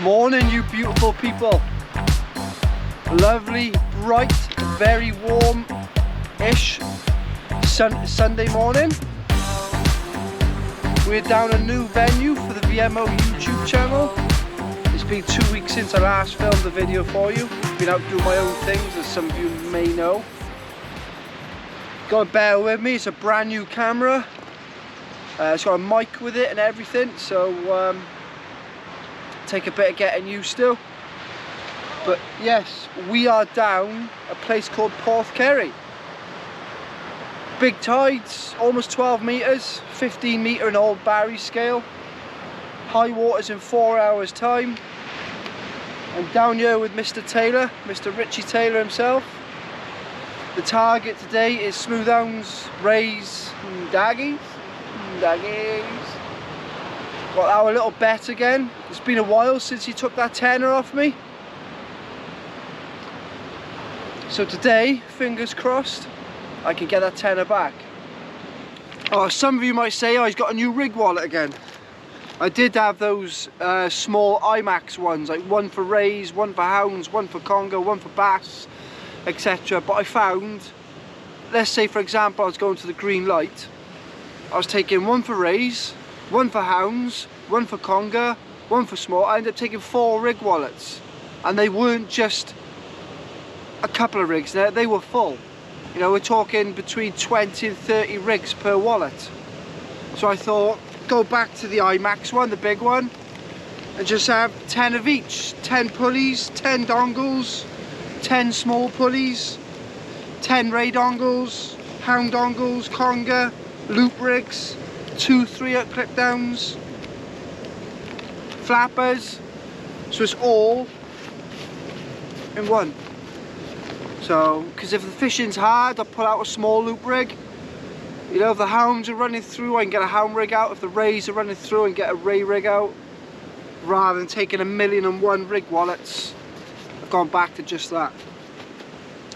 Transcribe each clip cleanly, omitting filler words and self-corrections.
Morning, you beautiful people. Lovely, bright, very warm-ish Sunday morning. We're down a new venue for the VMO YouTube channel. It's been 2 weeks since I last filmed the video for you. Been out doing my own things, as some of you may know. Gotta bear with me, it's a brand new camera. It's got a mic with it and everything, so take a bit of getting used to. But yes, we are down a place called Porthkerry. Big tides, almost 12 metres, 15 metre in old Barry scale. High waters in 4 hours time. I'm down here with Mr. Taylor, Mr. Richie Taylor himself. The target today is smoothhounds, rays and daggies. Got our little bet again. It's been a while since he took that tenner off me. So today, fingers crossed, I can get that tenner back. Oh, some of you might say, oh, he's got a new rig wallet again. I did have those small IMAX ones, like one for rays, one for hounds, one for conger, one for bass, etc. But I found, let's say for example, I was going to the green light. I was taking one for rays, one for hounds, one for conger, one for small. I ended up taking 4 rig wallets, and they weren't just a couple of rigs, they were full. You know, we're talking between 20 and 30 rigs per wallet. So I thought, go back to the IMAX one, the big one, and just have 10 of each. 10 pulleys, 10 dongles, 10 small pulleys, 10 ray dongles, hound dongles, conger, loop rigs, 2 3-up clip downs, flappers. So it's all in one. So, because if the fishing's hard, I'll pull out a small loop rig. You know, if the hounds are running through, I can get a hound rig out. If the rays are running through, I can get a ray rig out. Rather than taking 1,000,001 rig wallets, I've gone back to just that.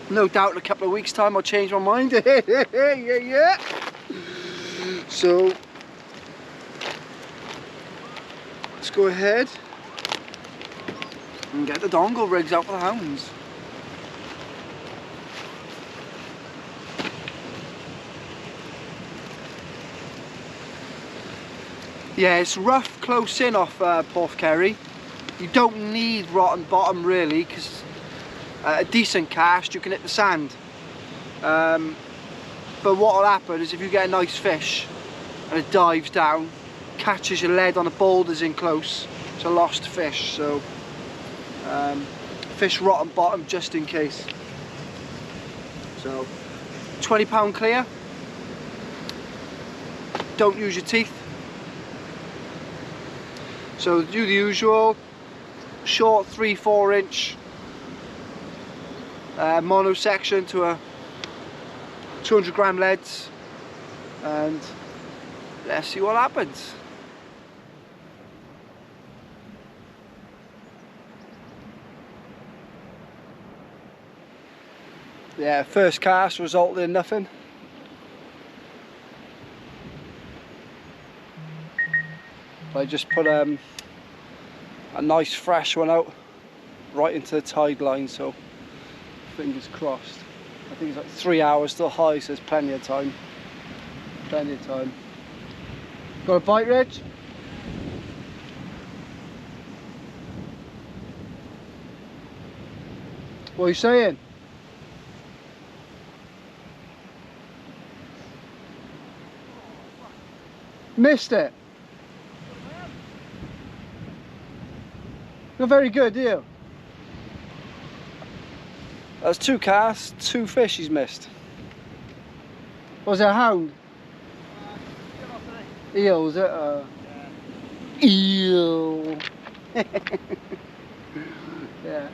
No doubt in a couple of weeks' time I'll change my mind. yeah. So, let's go ahead and get the dongle rigs out for the hounds. Yeah, it's rough close in off Porthkerry. You don't need rotten bottom really, because a decent cast you can hit the sand. But what will happen is if you get a nice fish and it dives down, catches your lead on the boulders in close, it's a lost fish. So fish rotten bottom just in case. So £20 clear. Don't use your teeth. So do the usual short 3-4 inch mono section to a 200 gram leads, and let's see what happens. Yeah, first cast resulted in nothing. I just put a nice fresh one out right into the tide line, so fingers crossed. I think it's like 3 hours still high, so there's plenty of time. Plenty of time. Got a bite, Rich? What are you saying? Missed it. Not very good, do you? That's 2 casts, 2 fish he's missed. Was it a hound? Eel, was it? Yeah. Eel. Yeah.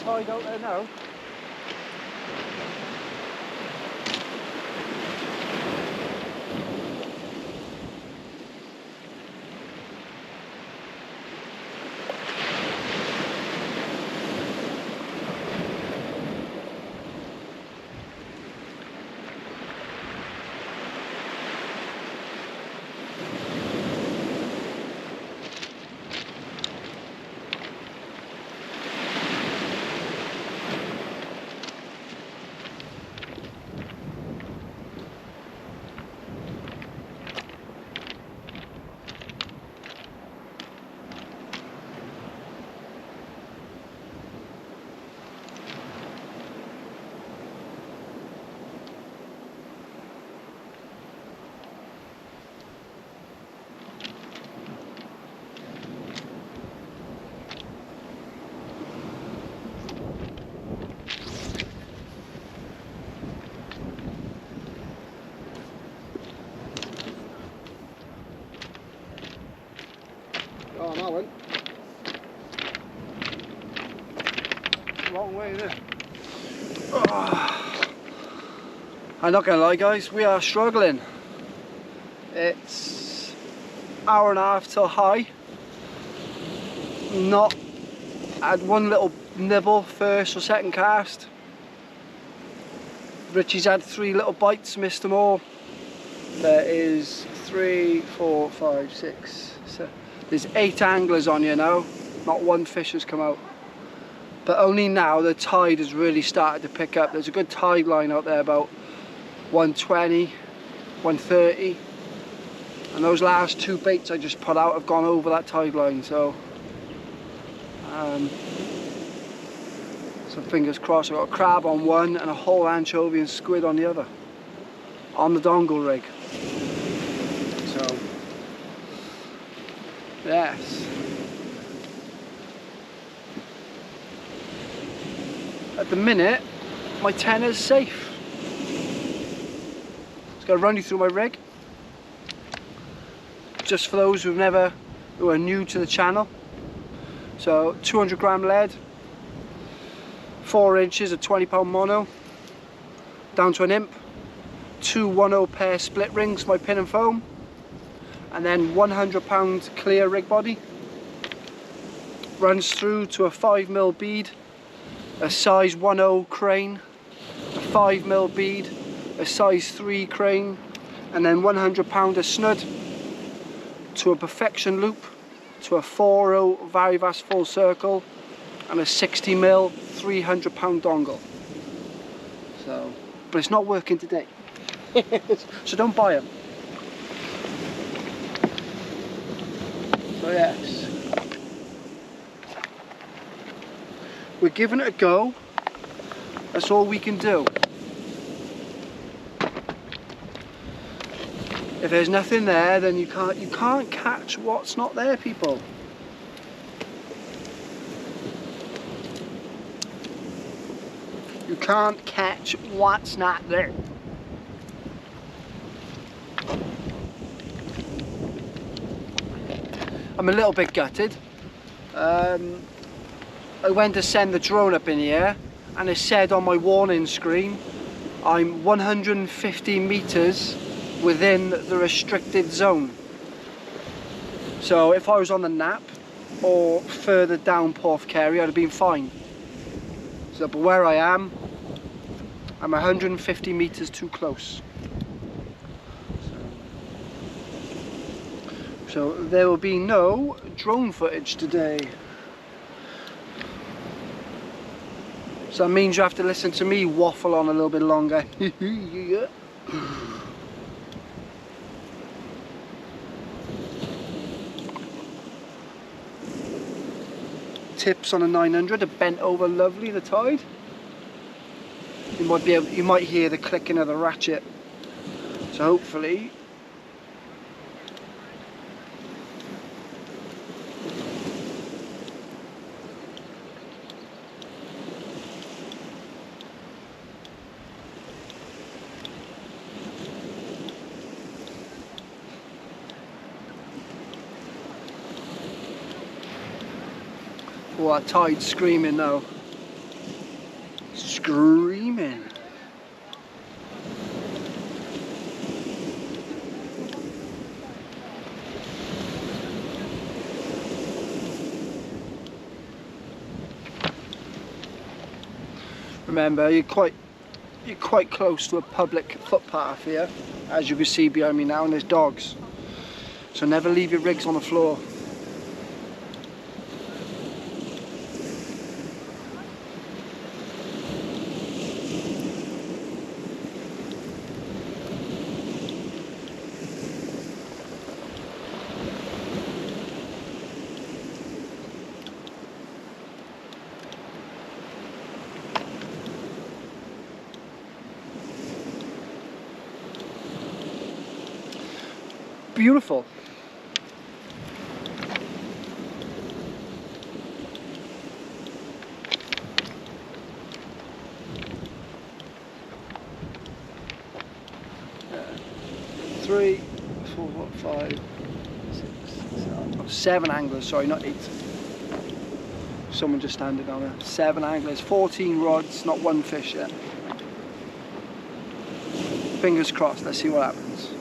tide out there now. Oh, that went wrong way there. Oh. I'm not gonna lie guys, we are struggling. It's hour and a half till high. Not had one little nibble first or second cast. Richie's had 3 little bites, missed them all. There is 3, 4, 5, 6, 7. There's 8 anglers on here now, not one fish has come out. But only now the tide has really started to pick up. There's a good tide line out there, about 120, 130. And those last 2 baits I just put out have gone over that tide line, so fingers crossed. I've got a crab on one and a whole anchovy and squid on the other, on the dongle rig. So yes. At the minute, my tenner's safe. Just gonna run you through my rig. Just for those who are new to the channel. So 200 gram lead, 4 inches of 20-pound mono, down to an imp, 2 1/0 pair split rings, my pin and foam, and then 100-pound clear rig body. Runs through to a 5mm bead, a size 1/0 crane, a 5mm bead, a size 3 crane, and then 100-pounder snud, to a perfection loop, to a 4/0 Varivas full circle, and a 60mm 300-pound dongle. So, but it's not working today. So don't buy them. So yes, we're giving it a go. That's all we can do. If there's nothing there, then you can't catch what's not there, people. You can't catch what's not there. I'm a little bit gutted. I went to send the drone up in the air and it said on my warning screen I'm 150 meters within the restricted zone. So if I was on the Nap or further down Porthkerry, I'd have been fine. So, but where I am, I'm 150 meters too close. So there will be no drone footage today. So that means you have to listen to me waffle on a little bit longer. Yeah. Tips on a 900 are bent over lovely, the tide. You might hear the clicking of the ratchet. So hopefully oh, that tide's screaming now. Screaming. Remember, you're quite close to a public footpath here, as you can see behind me now, and there's dogs. So never leave your rigs on the floor. Beautiful. Three, four, five, 6, 7 anglers, sorry, not 8. Someone just standing on there. 7 anglers, 14 rods, not one fish yet. Fingers crossed, let's see what happens.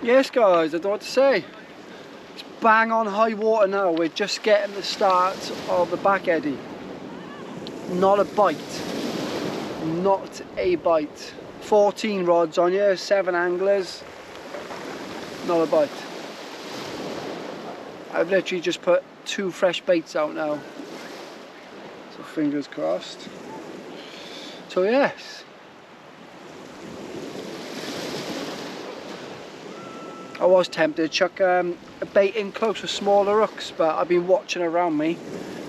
Yes guys, I don't know what to say. It's bang on high water now. We're just getting the start of the back eddy. Not a bite. Not a bite. 14 rods on here, 7 anglers. Not a bite. I've literally just put 2 fresh baits out now. So fingers crossed. So yes. I was tempted to chuck a bait in close with smaller hooks, but I've been watching around me.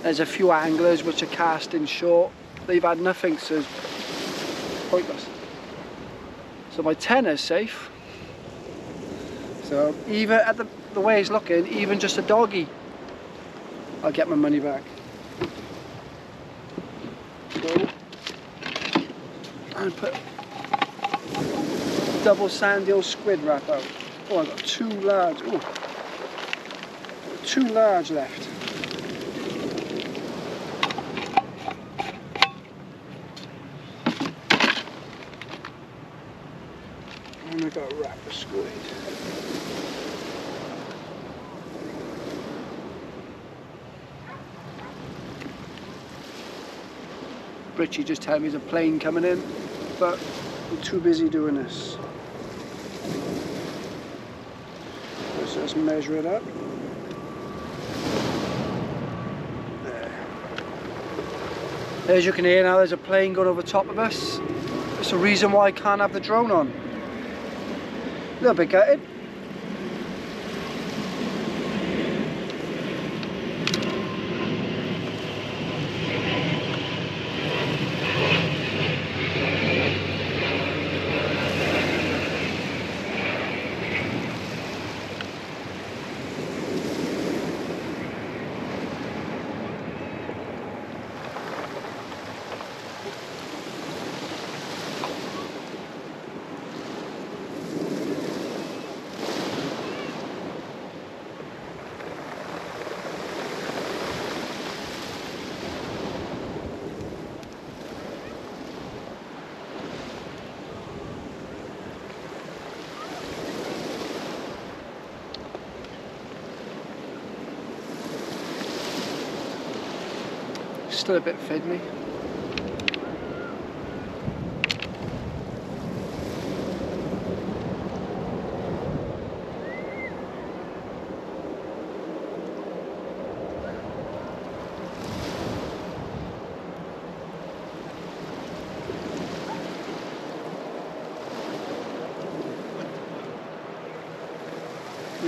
There's a few anglers which are casting short. They've had nothing, so it's pointless. So my tenner's safe. So even at the way it's looking, even just a doggy, I'll get my money back. So, and put double sand eel squid wrap out. Oh, I've got 2 large. Oh, 2 large left. And I've got a wrap of squid. Richie just told me there's a plane coming in, but I'm too busy doing this. Let's just measure it up. There. As you can hear now, there's a plane going over top of us. It's the reason why I can't have the drone on. A little bit gutted. Still a bit fiddly.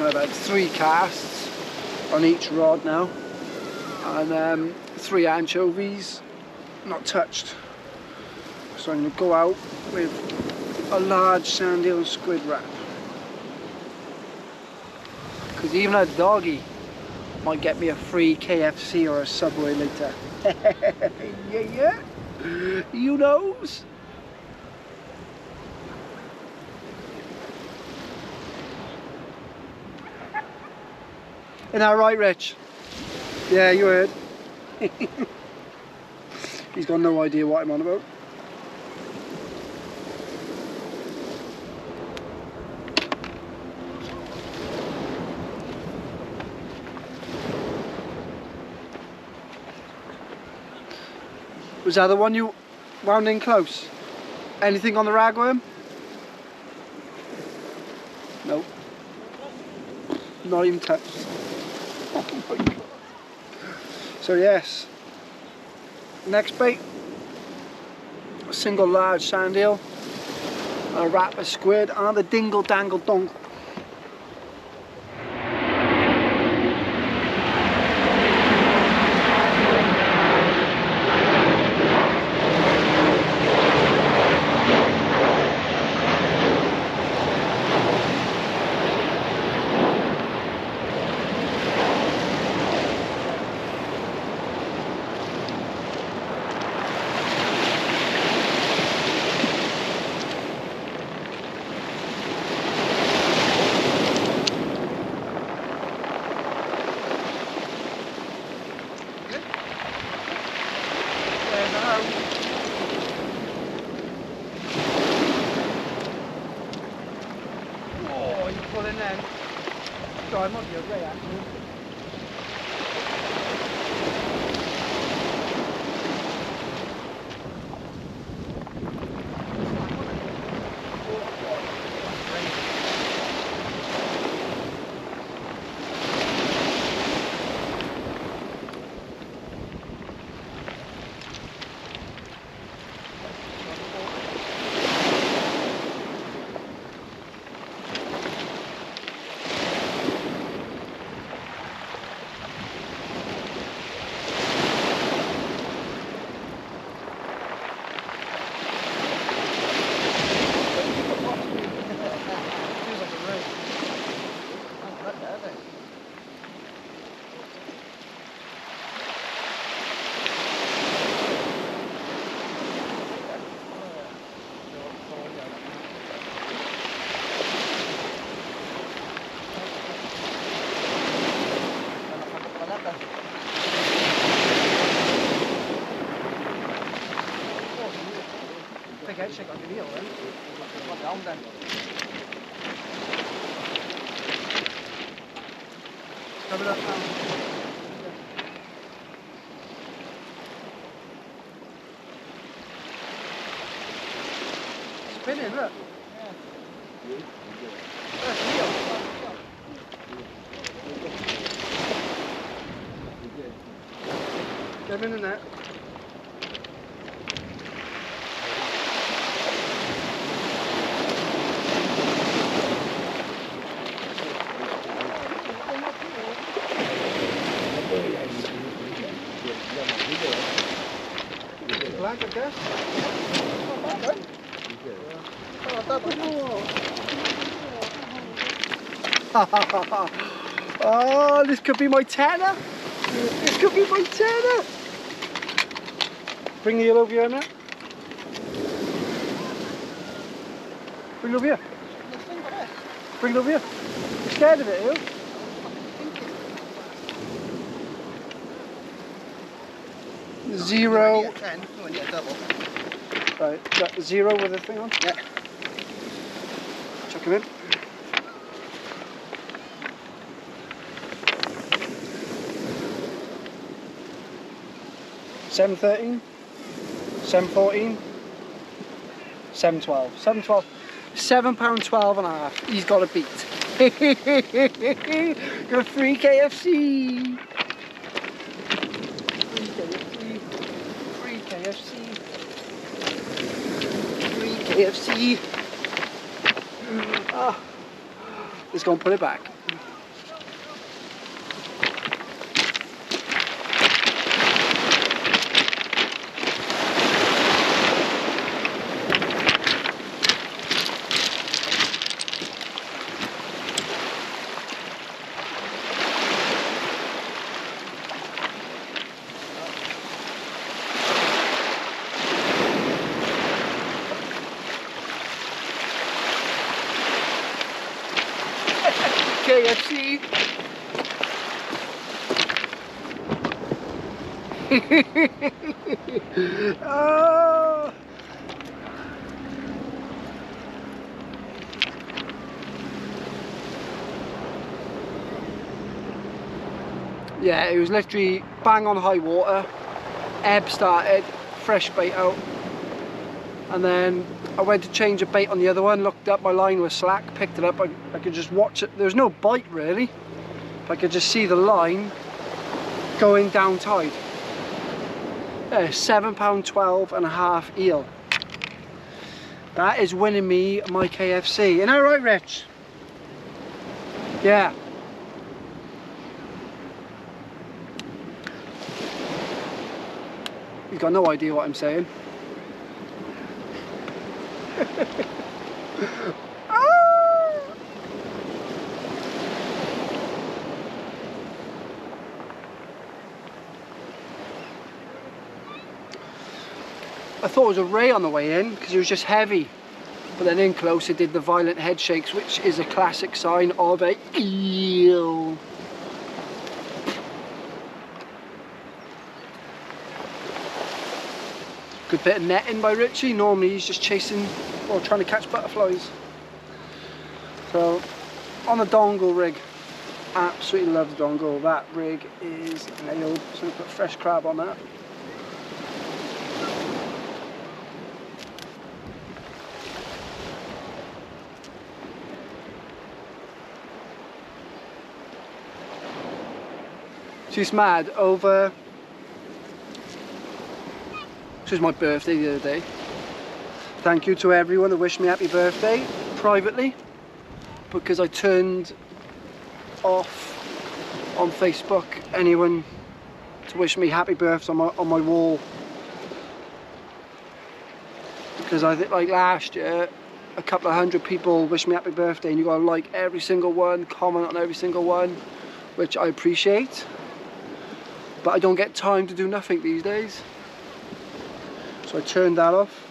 About 3 casts on each rod now, and 3 anchovies not touched. So I'm going to go out with a large sand eel and squid wrap, because even a doggy might get me a free KFC or a Subway later. Yeah, you knows. Isn't that right, Rich? Yeah, you heard. He's got no idea what I'm on about. Was that the one you wound in close? Anything on the ragworm? Nope. Not even touched. Oh my God. So yes, next bait, a single large sand eel, a wrap of squid, and a dingle dangle dongle. Trời mất nhiều vậy ạ. Check on the video, right? What down then? Cover that down. Spinning, look. Yeah. That's real. Get him in the net. Black, I guess. Oh, this could be my tenner. This could be my tenner. Bring the eel over here now. Bring it over here. Bring it over here. You're scared of it, are you? Zero. Right, got 0 with the thing on? Yeah. Chuck him in. 7.13, 7.14, 7.12, 7.12, £7.12 and a half. He's got a beat. Got free KFC. Free KFC. Free KFC. Oh. Let's go and put it back. KFC. Oh. Yeah, it was literally bang on high water. Ebb started, fresh bait out, and then I went to change a bait on the other one, looked up, my line was slack, picked it up, I could just watch it. There was no bite really, but I could just see the line going down tide. Yeah, £7.12 and a half eel. That is winning me my KFC. Isn't that right, Rich? Yeah. You've got no idea what I'm saying. I thought it was a ray on the way in because it was just heavy, but then in close it did the violent head shakes, which is a classic sign of a eel. Good bit of netting by Richie. Normally he's just chasing or trying to catch butterflies. So on the dongle rig, absolutely love the dongle. That rig is nailed. So we put fresh crab on that. She's mad over. This was my birthday the other day. Thank you to everyone that wished me happy birthday privately, because I turned off on Facebook anyone to wish me happy birthday on my wall, because I think like last year a couple of hundred people wished me happy birthday and you gotta like every single one, comment on every single one, which I appreciate, but I don't get time to do nothing these days. So I turned that off,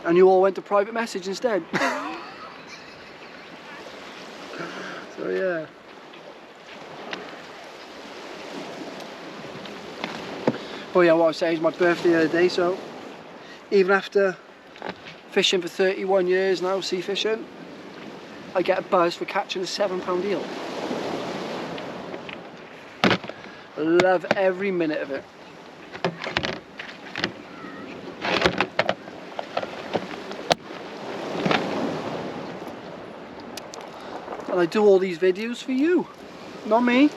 and you all went to private message instead. So yeah. But yeah, what I was saying is my birthday the other day, so even after fishing for 31 years now, sea fishing, I get a buzz for catching a £7 eel. Love every minute of it. And I do all these videos for you, not me.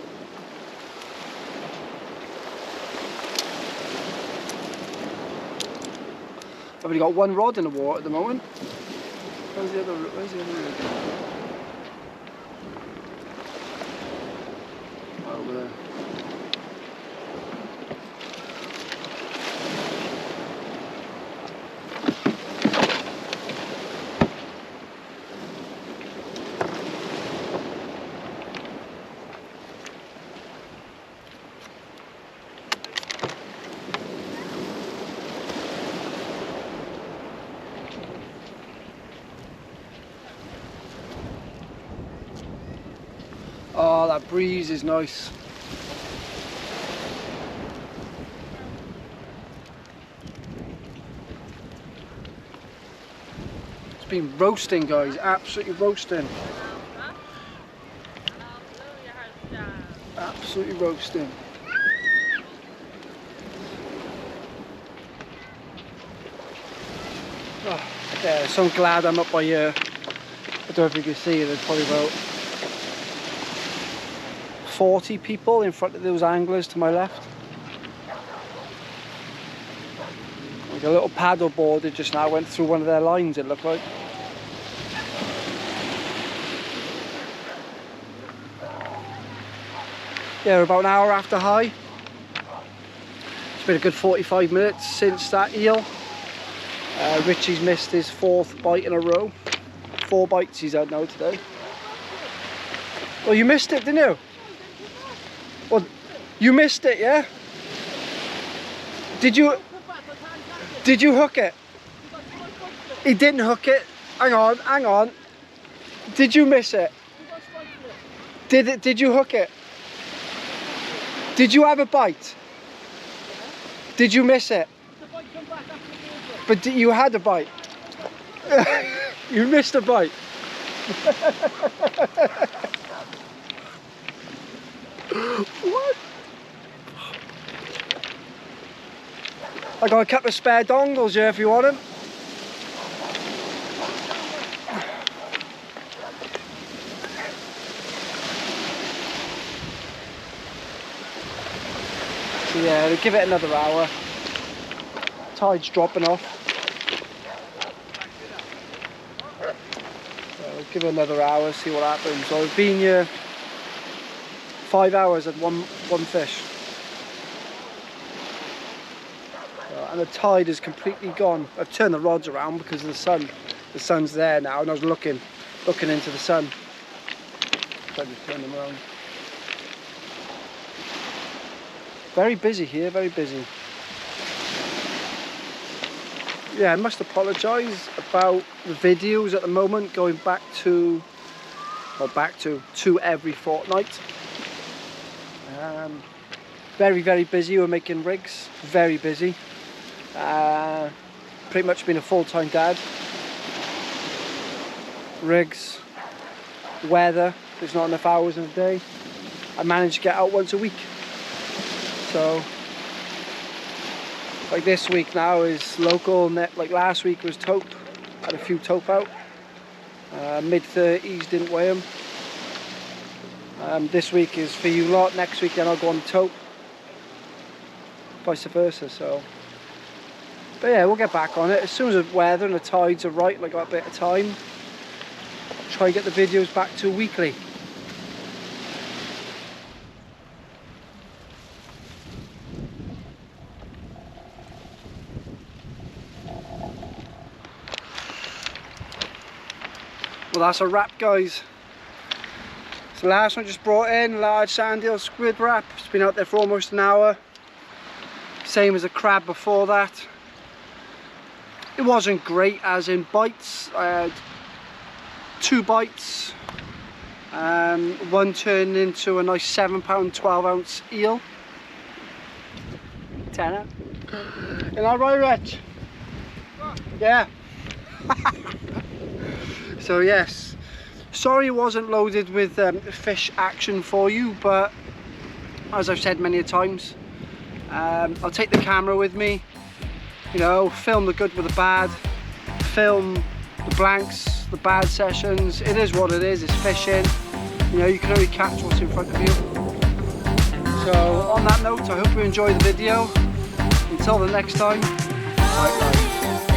I've only got one rod in the water at the moment. Where's the other rig? Over there. Oh, that breeze is nice. It's been roasting, guys, absolutely roasting. Absolutely roasting. Yeah, so I'm glad I'm up by here. I don't know if you can see, there's probably about 40 people in front of those anglers to my left. Like a little paddle board that just now went through one of their lines, it looked like. Yeah, we're about an hour after high. It's been a good 45 minutes since that eel. Richie's missed his 4th bite in a row. 4 bites he's had now today. Well, you missed it, didn't you? Well, you missed it, yeah? Did you hook it? He didn't hook it. Hang on. Did you miss it? Did you hook it? Did you have a bite? Did you miss it? But you had a bite. You missed a bite. What? I got a couple of spare dongles here if you want them. So yeah, we'll give it another hour. Tide's dropping off. So we'll give it another hour, see what happens. So I've been here 5 hours at one fish. And the tide is completely gone. I've turned the rods around because of the sun. The sun's there now, and I was looking into the sun. So I just turn them around. Very busy here, very busy. Yeah, I must apologise about the videos at the moment, going back to every fortnight. Very, very busy. We're making rigs, very busy. Pretty much been a full-time dad. Rigs, weather, there's not enough hours in a day. I manage to get out once a week. So, like this week now is local, like last week was tope. Had a few tope out. Mid-30s, didn't weigh them. This week is for you lot, next week then I'll go on tope. Vice versa, so. But yeah, we'll get back on it. As soon as the weather and the tides are right, like got a bit of time, try and get the videos back to weekly. Well, that's a wrap, guys. So the last one just brought in, large sandeel squid wrap. It's been out there for almost an hour. Same as the crab before that. It wasn't great as in bites. I had 2 bites. One turned into a nice 7-pound 12-ounce eel. Tenner. Isn't that right, Rich? Yeah. So yes, sorry it wasn't loaded with fish action for you, but as I've said many times, I'll take the camera with me, you know, film the good with the bad, film the blanks, the bad sessions. It is what it is, it's fishing, you know, you can only catch what's in front of you. So on that note, I hope you enjoy the video. Until the next time, bye bye.